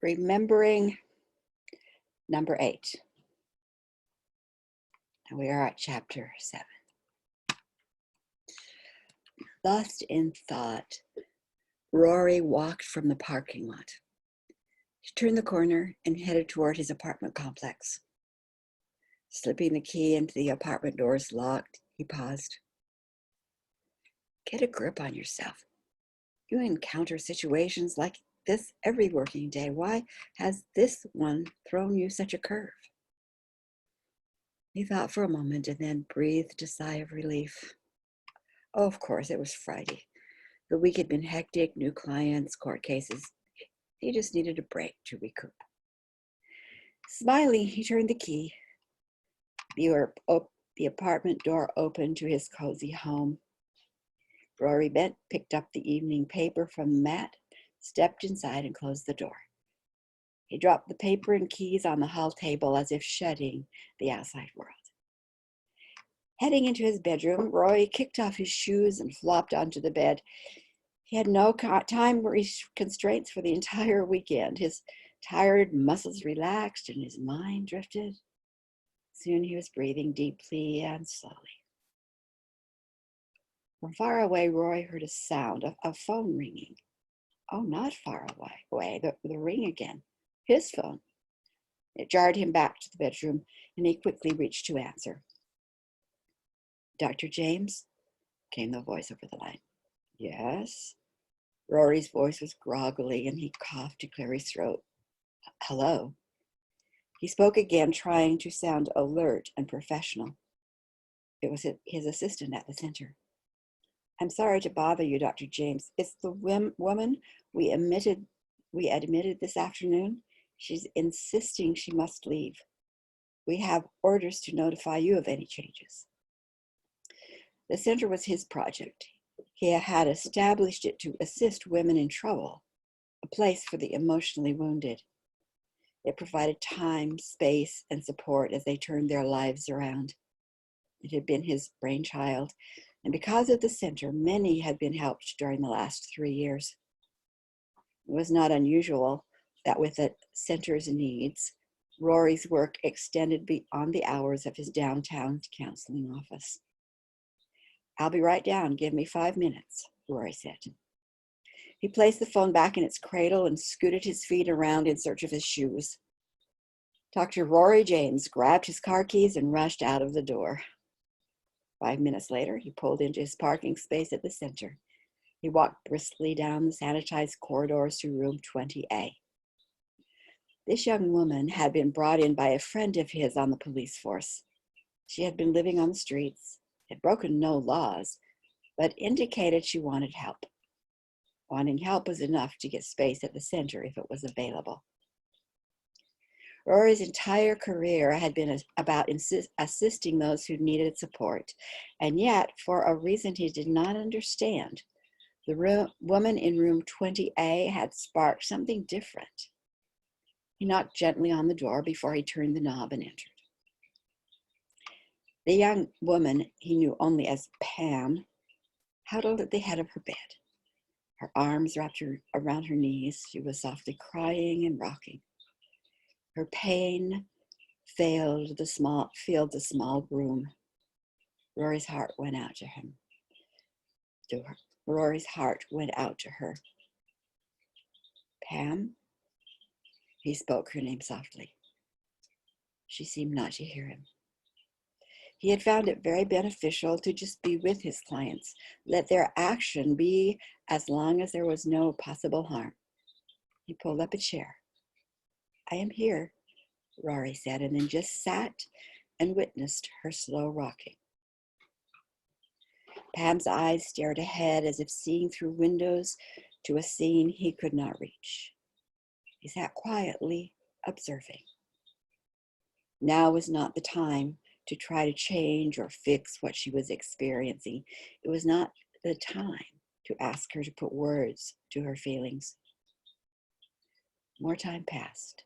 Remembering number 8. And we are at chapter 7. Lost in thought, Rory walked from the parking lot. He turned the corner and headed toward his apartment complex. Slipping the key into the apartment doors locked, he paused. Get a grip on yourself. You encounter situations like this every working day. Why has this one thrown you such a curve? He thought for a moment and then breathed a sigh of relief. Oh, of course, it was Friday. The week had been hectic, new clients, court cases. He just needed a break to recoup. Smiling, he turned the key. The apartment door opened to his cozy home. Rory bent, picked up the evening paper from the mat, stepped inside and closed the door. He dropped the paper and keys on the hall table as if shutting the outside world. Heading into his bedroom, Rory kicked off his shoes and flopped onto the bed. He had no time constraints for the entire weekend. His tired muscles relaxed and his mind drifted. Soon he was breathing deeply and slowly. From far away, Rory heard a sound of a phone ringing. Oh, not far away, the ring again. His phone. It jarred him back to the bedroom, and he quickly reached to answer. Dr. James? Came the voice over the line. Yes? Rory's voice was groggly, and he coughed to clear his throat. Hello? He spoke again, trying to sound alert and professional. It was his assistant at the center. I'm sorry to bother you, Dr. James. It's the woman we admitted this afternoon. She's insisting she must leave. We have orders to notify you of any changes. The center was his project. He had established it to assist women in trouble, a place for the emotionally wounded. It provided time, space, and support as they turned their lives around. It had been his brainchild, and because of the center, many had been helped during the last 3 years. It was not unusual that with the center's needs, Rory's work extended beyond the hours of his downtown counseling office. I'll be right down. Give me 5 minutes, Rory said. He placed the phone back in its cradle and scooted his feet around in search of his shoes. Dr. Rory James grabbed his car keys and rushed out of the door. 5 minutes later, he pulled into his parking space at the center. He walked briskly down the sanitized corridors to room 20A. This young woman had been brought in by a friend of his on the police force. She had been living on the streets, had broken no laws, but indicated she wanted help. Wanting help was enough to get space at the center if it was available. Rory's entire career had been about assisting those who needed support, and yet, for a reason he did not understand, the woman in room 20A had sparked something different. He knocked gently on the door before he turned the knob and entered. The young woman he knew only as Pam huddled at the head of her bed. Her arms wrapped around her knees. She was softly crying and rocking. Her pain filled the small room. Rory's heart went out to him. Rory's heart went out to her. Pam? He spoke her name softly. She seemed not to hear him. He had found it very beneficial to just be with his clients, let their action be as long as there was no possible harm. He pulled up a chair. I am here, Rory said, and then just sat and witnessed her slow rocking. Pam's eyes stared ahead as if seeing through windows to a scene he could not reach. He sat quietly, observing. Now was not the time to try to change or fix what she was experiencing. It was not the time to ask her to put words to her feelings. More time passed.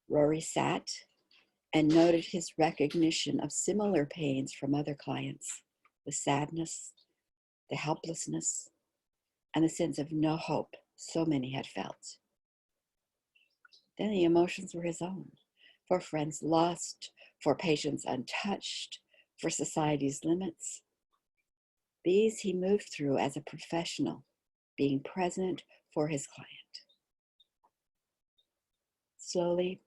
Rory sat and noted his recognition of similar pains from other clients, the sadness, the helplessness, and the sense of no hope so many had felt. Then the emotions were his own, for friends lost, for patients untouched, for society's limits. These he moved through as a professional, being present for his client. Slowly,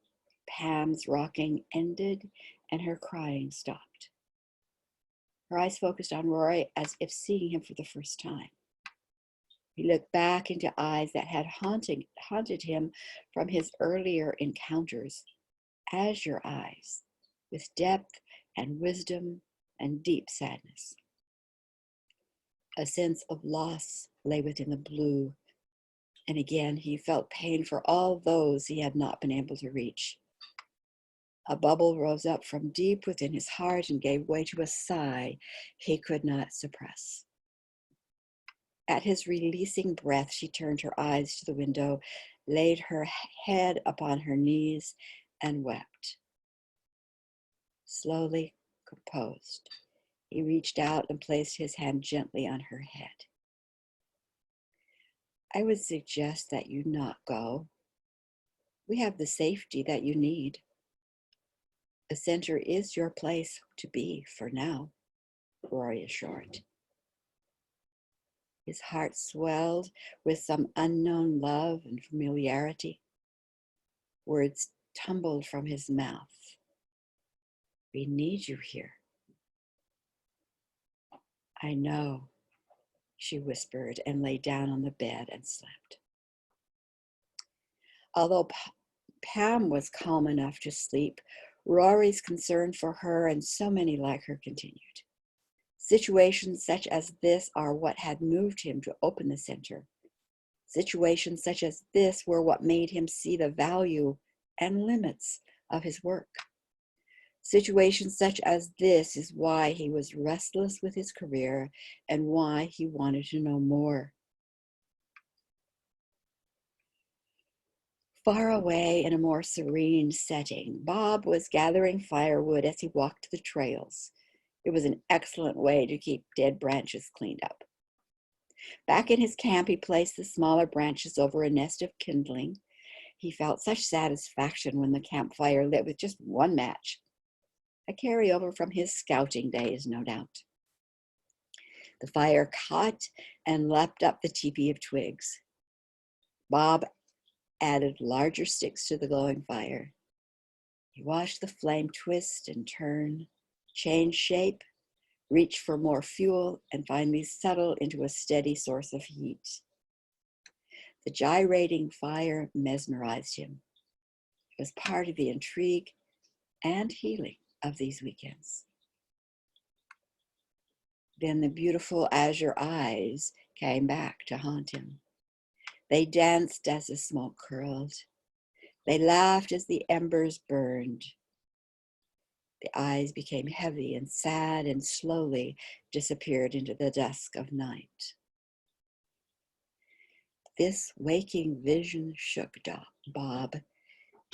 Pam's rocking ended and her crying stopped. Her eyes focused on Rory as if seeing him for the first time. He looked back into eyes that had haunted him from his earlier encounters, azure eyes, with depth and wisdom and deep sadness. A sense of loss lay within the blue, and again he felt pain for all those he had not been able to reach. A bubble rose up from deep within his heart and gave way to a sigh he could not suppress. At his releasing breath, she turned her eyes to the window, laid her head upon her knees, and wept. Slowly, composed, he reached out and placed his hand gently on her head. I would suggest that you not go. We have the safety that you need. The center is your place to be for now, Rory assured. His heart swelled with some unknown love and familiarity. Words tumbled from his mouth. We need you here. I know, she whispered and lay down on the bed and slept. Although Pam was calm enough to sleep, Rory's concern for her and so many like her continued. Situations such as this are what had moved him to open the center. Situations such as this were what made him see the value and limits of his work. Situations such as this is why he was restless with his career and why he wanted to know more. Far away in a more serene setting, Bob was gathering firewood as he walked the trails. It was an excellent way to keep dead branches cleaned up. Back in his camp, he placed the smaller branches over a nest of kindling. He felt such satisfaction when the campfire lit with just one match. A carryover from his scouting days, no doubt. The fire caught and leapt up the teepee of twigs. Bob added larger sticks to the glowing fire. He watched the flame twist and turn, change shape, reach for more fuel, and finally settle into a steady source of heat. The gyrating fire mesmerized him. It was part of the intrigue and healing of these weekends. Then the beautiful azure eyes came back to haunt him. They danced as the smoke curled. They laughed as the embers burned. The eyes became heavy and sad and slowly disappeared into the dusk of night. This waking vision shook Bob.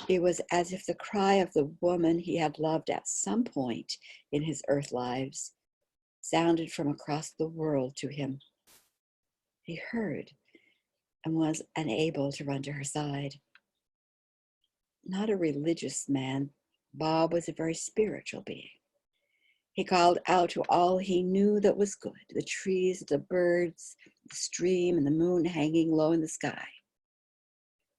It was as if the cry of the woman he had loved at some point in his earth lives sounded from across the world to him. He heard and was unable to run to her side. Not a religious man, Bob was a very spiritual being. He called out to all he knew that was good, the trees, the birds, the stream, and the moon hanging low in the sky.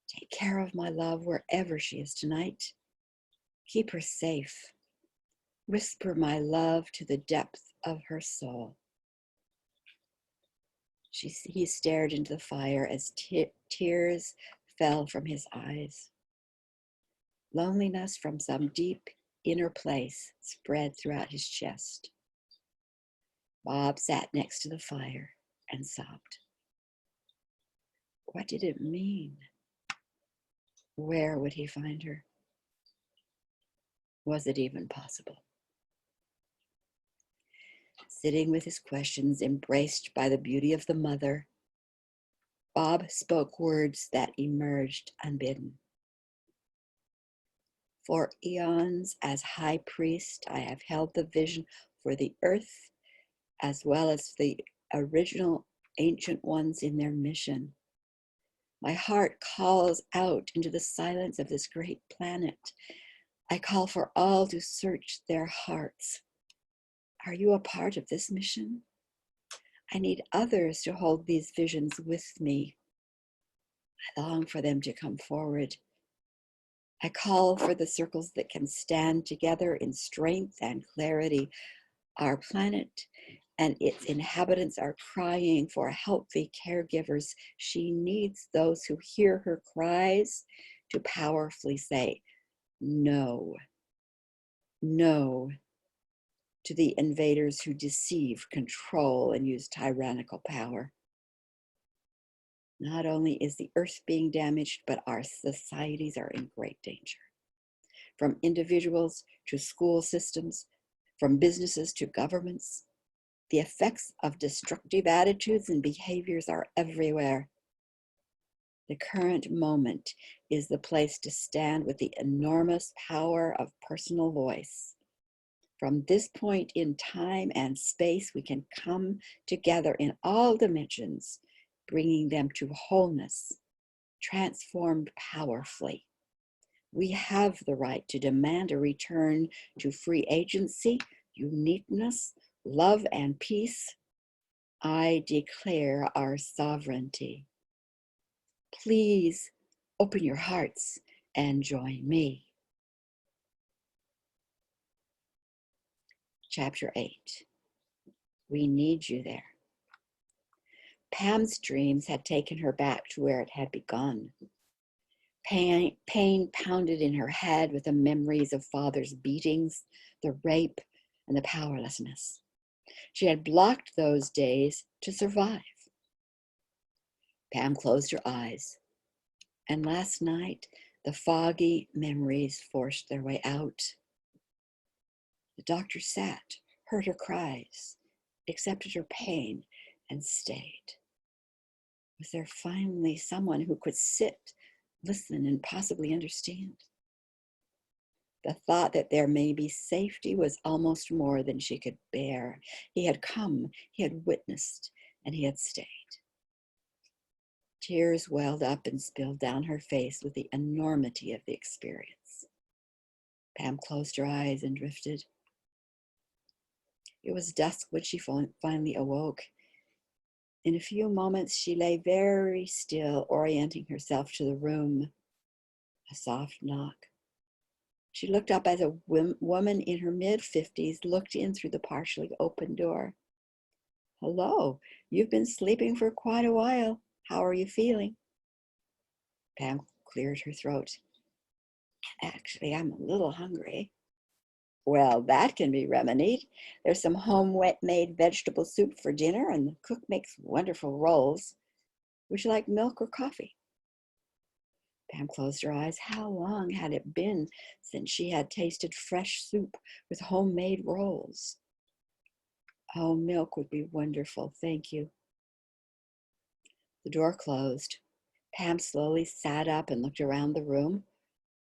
Take care of my love wherever she is tonight. Keep her safe. Whisper my love to the depth of her soul. He stared into the fire as tears fell from his eyes. Loneliness from some deep inner place spread throughout his chest. Bob sat next to the fire and sobbed. What did it mean? Where would he find her? Was it even possible? Sitting with his questions embraced by the beauty of the mother, Bob spoke words that emerged unbidden. For eons as high priest, I have held the vision for the earth as well as the original ancient ones in their mission. My heart calls out into the silence of this great planet. I call for all to search their hearts. Are you a part of this mission? I need others to hold these visions with me. I long for them to come forward. I call for the circles that can stand together in strength and clarity. Our planet and its inhabitants are crying for healthy caregivers. She needs those who hear her cries to powerfully say, no, no, to the invaders who deceive, control, and use tyrannical power. Not only is the earth being damaged, but our societies are in great danger. From individuals to school systems, from businesses to governments, the effects of destructive attitudes and behaviors are everywhere. The current moment is the place to stand with the enormous power of personal voice. From this point in time and space, we can come together in all dimensions, bringing them to wholeness, transformed powerfully. We have the right to demand a return to free agency, uniqueness, love, and peace. I declare our sovereignty. Please open your hearts and join me. Chapter 8. We need you there. Pam's dreams had taken her back to where it had begun. Pain pounded in her head with the memories of father's beatings, the rape, and the powerlessness. She had blocked those days to survive. Pam closed her eyes, and last night the foggy memories forced their way out. The doctor sat, heard her cries, accepted her pain, and stayed. Was there finally someone who could sit, listen, and possibly understand? The thought that there may be safety was almost more than she could bear. He had come, he had witnessed, and he had stayed. Tears welled up and spilled down her face with the enormity of the experience. Pam closed her eyes and drifted. It was dusk when she finally awoke. In a few moments, she lay very still, orienting herself to the room. A soft knock. She looked up as a woman in her mid-50s looked in through the partially open door. Hello, you've been sleeping for quite a while. How are you feeling? Pam cleared her throat. Actually, I'm a little hungry. Well, that can be remedied. There's some home-made vegetable soup for dinner, and the cook makes wonderful rolls. Would you like milk or coffee? Pam closed her eyes. How long had it been since she had tasted fresh soup with homemade rolls? Oh, milk would be wonderful, thank you. The door closed. Pam slowly sat up and looked around the room.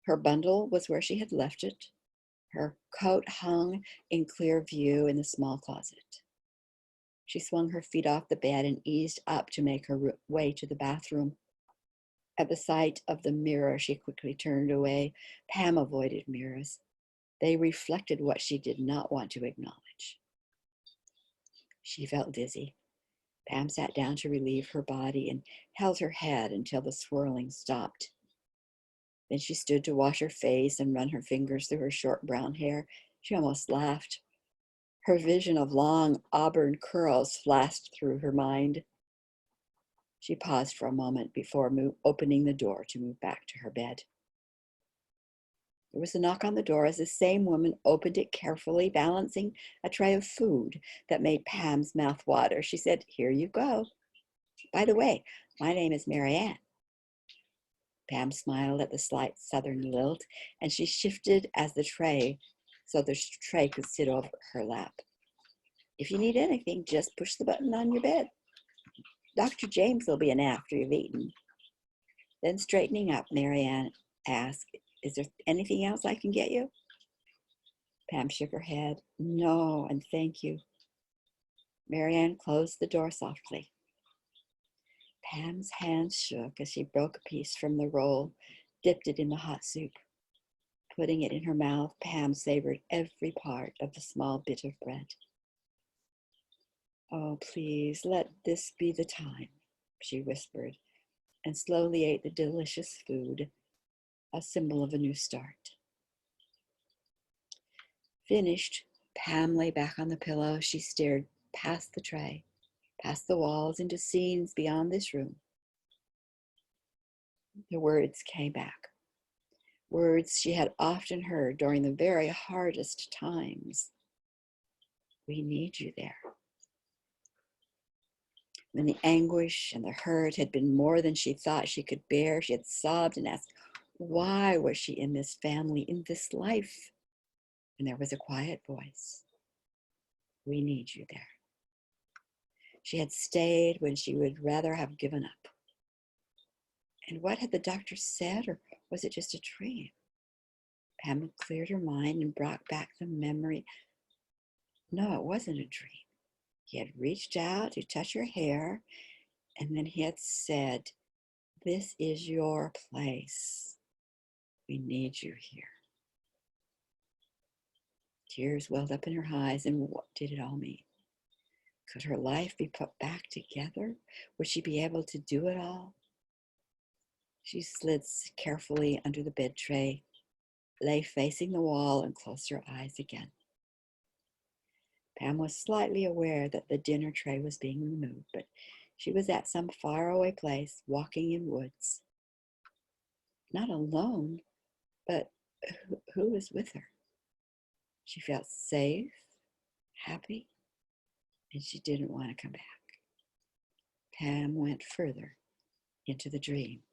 Her bundle was where she had left it. Her coat hung in clear view in the small closet. She swung her feet off the bed and eased up to make her way to the bathroom. At the sight of the mirror, she quickly turned away. Pam avoided mirrors. They reflected what she did not want to acknowledge. She felt dizzy. Pam sat down to relieve her body and held her head until the swirling stopped. Then she stood to wash her face and run her fingers through her short brown hair. She almost laughed. Her vision of long auburn curls flashed through her mind. She paused for a moment before opening the door to move back to her bed. There was a knock on the door as the same woman opened it carefully, balancing a tray of food that made Pam's mouth water. She said, "Here you go. By the way, my name is Marianne." Pam smiled at the slight southern lilt, and she shifted so the tray could sit over her lap. "If you need anything, just push the button on your bed. Dr. James will be in after you've eaten." Then straightening up, Marianne asked, "Is there anything else I can get you?" Pam shook her head. "No, and thank you." Marianne closed the door softly. Pam's hands shook as she broke a piece from the roll, dipped it in the hot soup. Putting it in her mouth, Pam savored every part of the small bit of bread. "Oh, please, let this be the time," she whispered, and slowly ate the delicious food, a symbol of a new start. Finished, Pam lay back on the pillow. She stared past the tray, past the walls, into scenes beyond this room. The words came back, words she had often heard during the very hardest times. "We need you there." When the anguish and the hurt had been more than she thought she could bear, she had sobbed and asked, why was she in this family, in this life? And there was a quiet voice. "We need you there." She had stayed when she would rather have given up. And what had the doctor said, or was it just a dream? Pam cleared her mind and brought back the memory. No, it wasn't a dream. He had reached out to touch her hair, and then he had said, "This is your place. We need you here." Tears welled up in her eyes, and what did it all mean? Could her life be put back together? Would she be able to do it all? She slid carefully under the bed tray, lay facing the wall, and closed her eyes again. Pam was slightly aware that the dinner tray was being removed, but she was at some faraway place, walking in woods. Not alone, but who was with her? She felt safe, happy, and she didn't want to come back. Pam went further into the dream.